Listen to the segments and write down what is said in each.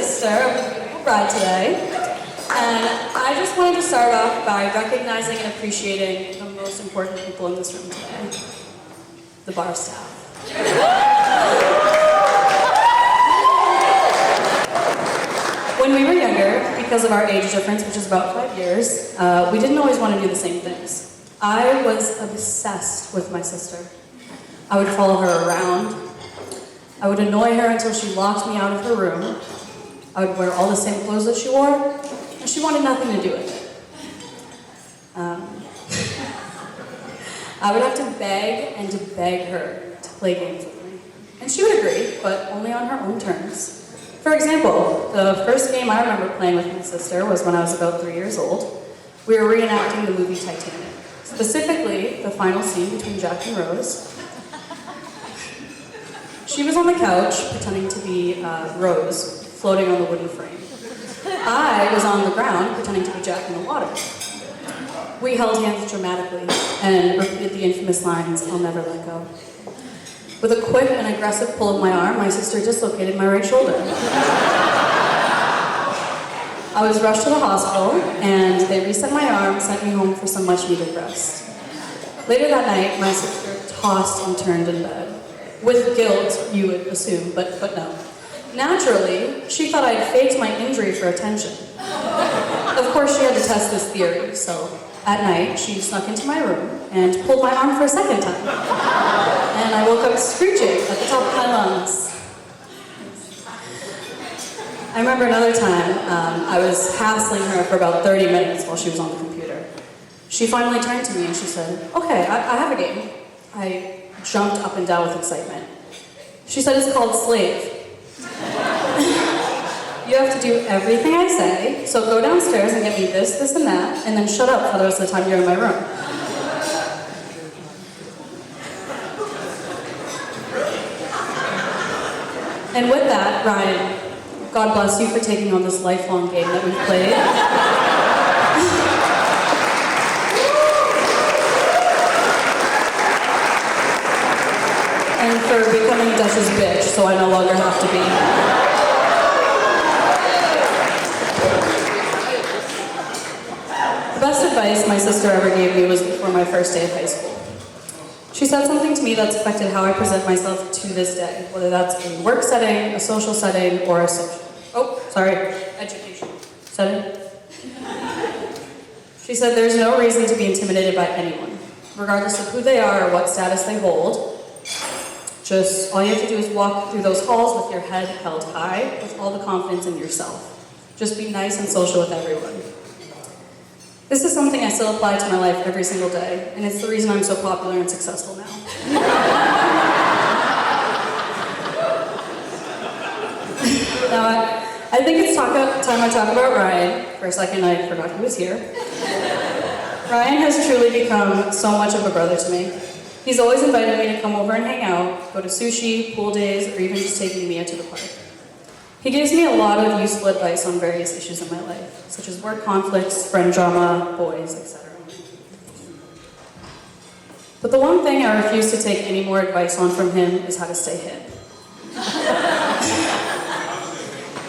sister of the beautiful bride today, and I just wanted to start off by recognizing and appreciating the most important people in this room today, the bar staff. When we were younger, because of our age difference, which is about 5 years, we didn't always want to do the same things. I was obsessed with my sister. I would follow her around. I would annoy her until she locked me out of her room. I would wear all the same clothes that she wore, and she wanted nothing to do with it. I would have to beg and to beg her to play games with me. And she would agree, but only on her own terms. For example, the first game I remember playing with my sister was when I was about 3 years old. We were reenacting the movie Titanic, specifically the final scene between Jack and Rose. She was on the couch, pretending to be Rose, floating on the wooden frame. I was on the ground, pretending to be Jack in the water. We held hands dramatically and repeated the infamous lines, "I'll never let go." With a quick and aggressive pull of my arm, my sister dislocated my right shoulder. I was rushed to the hospital, and they reset my arm and sent me home for some much-needed rest. Later that night, my sister tossed and turned in bed. With guilt, you would assume, but no. Naturally, she thought I'd faked my injury for attention. Of course, she had to test this theory, so at night, she snuck into my room and pulled my arm for a second time. And I woke up screeching at the top of my lungs. I remember another time, I was hassling her for about 30 minutes while she was on the computer. She finally turned to me and she said, "Okay, I have a game." I jumped up and down with excitement. She said, "It's called Slave. You have to do everything I say, so go downstairs and get me this, this, and that, and then shut up for the rest of the time you're in my room." And with that, Ryan, God bless you for taking on this lifelong game that we've played. And for becoming Dutch's bitch, so I no longer have to be. The best advice my sister ever gave me was before my first day of high school. She said something to me that's affected how I present myself to this day, whether that's a work setting, a social setting, or a education setting. She said there's no reason to be intimidated by anyone, regardless of who they are or what status they hold. Just all you have to do is walk through those halls with your head held high, with all the confidence in yourself. Just be nice and social with everyone. This is something I still apply to my life every single day, and it's the reason I'm so popular and successful now. Now, I think it's time I talk about Ryan. For a second, I forgot he was here. Ryan has truly become so much of a brother to me. He's always invited me to come over and hang out, go to sushi, pool days, or even just taking me to the park. He gives me a lot of useful advice on various issues in my life, such as work conflicts, friend drama, boys, etc. But the one thing I refuse to take any more advice on from him is how to stay hip.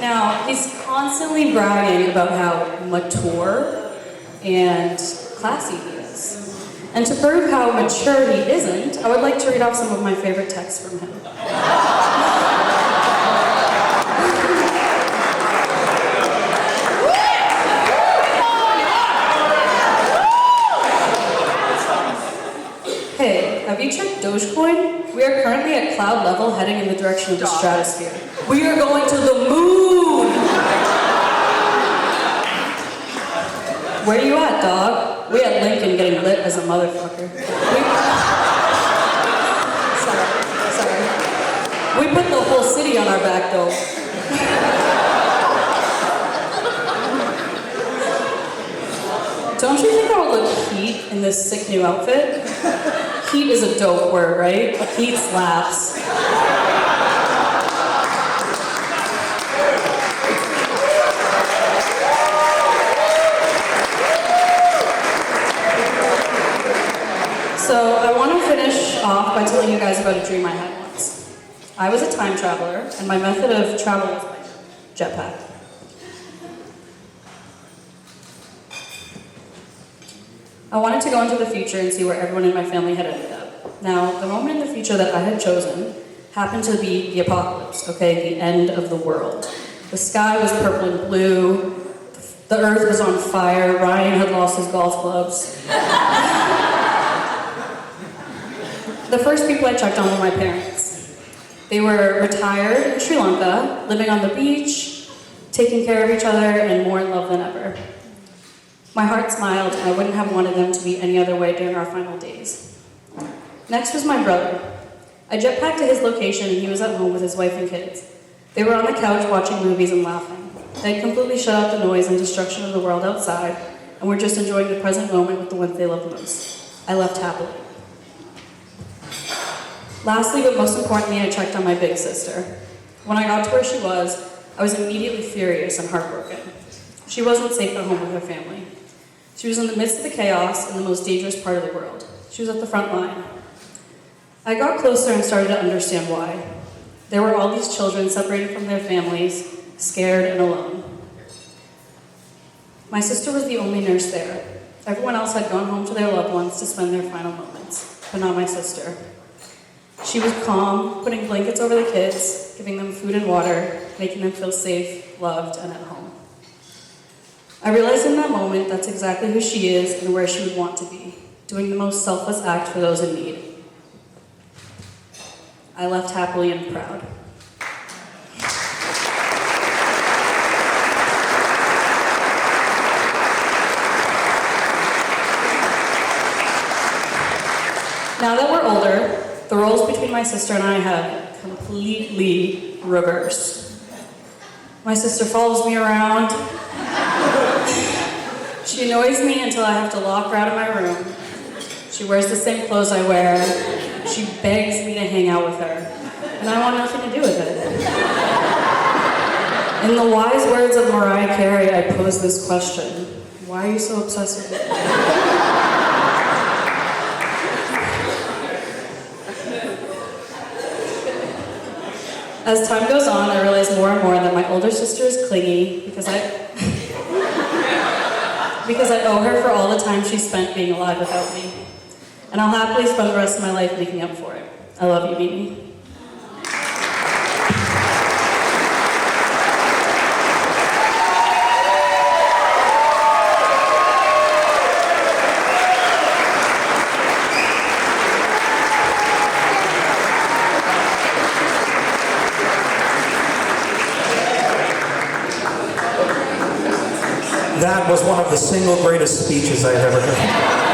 Now, he's constantly bragging about how mature and classy he is. And to prove how mature he isn't, I would like to read off some of my favorite texts from him. Hey, have you checked Dogecoin? We are currently at cloud level heading in the direction of the stratosphere. We are going to the moon! Where you at, dog? We at Lincoln getting lit as a motherfucker. Sorry. We put the whole city on our back, though. Don't you think I would look heat in this sick new outfit? Heat is a dope word, right? Heat slaps. So I want to finish off by telling you guys about a dream I had once. I was a time traveler, and my method of travel was by dream. jetpack. I wanted to go into the future and see where everyone in my family had ended up. Now, the moment in the future that I had chosen happened to be the apocalypse, okay, the end of the world. The sky was purple and blue, the earth was on fire, Ryan had lost his golf clubs. The first people I checked on were my parents. They were retired in Sri Lanka, living on the beach, taking care of each other, and more in love than ever. My heart smiled, and I wouldn't have wanted them to be any other way during our final days. Next was my brother. I jetpacked to his location, and he was at home with his wife and kids. They were on the couch watching movies and laughing. They had completely shut out the noise and destruction of the world outside, and were just enjoying the present moment with the ones they loved most. I left happily. Lastly, but most importantly, I checked on my big sister. When I got to where she was, I was immediately furious and heartbroken. She wasn't safe at home with her family. She was in the midst of the chaos in the most dangerous part of the world. She was at the front line. I got closer and started to understand why. There were all these children separated from their families, scared and alone. My sister was the only nurse there. Everyone else had gone home to their loved ones to spend their final moments, but not my sister. She was calm, putting blankets over the kids, giving them food and water, making them feel safe, loved, and at home. I realized in that moment that's exactly who she is and where she would want to be, doing the most selfless act for those in need. I left happily and proud. Now that we're older, the roles between my sister and I have completely reversed. My sister follows me around. She annoys me until I have to lock her out of my room. She wears the same clothes I wear. She begs me to hang out with her, and I want nothing to do with it. In the wise words of Mariah Carey, I pose this question: why are you so obsessed with me? As time goes on, I realize more and more that my older sister is clingy because I owe her for all the time she spent being alive without me. And I'll happily spend the rest of my life making up for it. I love you, Mimi. That was one of the single greatest speeches I've ever heard.